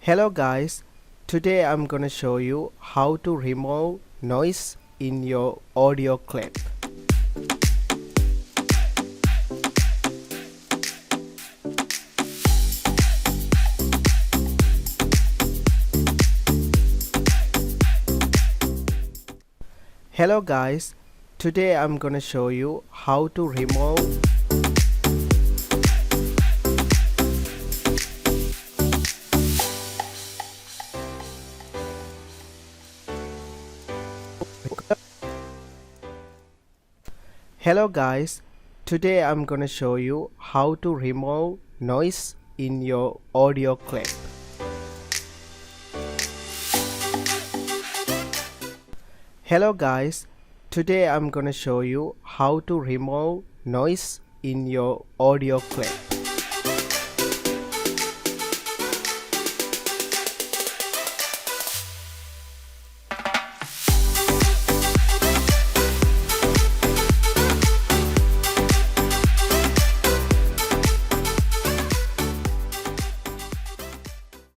Hello guys, today I'm gonna show you how to remove noise in your audio clip. Hello guys, today I'm gonna show you how to remove Hello guys, today I'm gonna show you how to remove noise in your audio clip. Hello guys, today I'm gonna show you how to remove noise in your audio clip.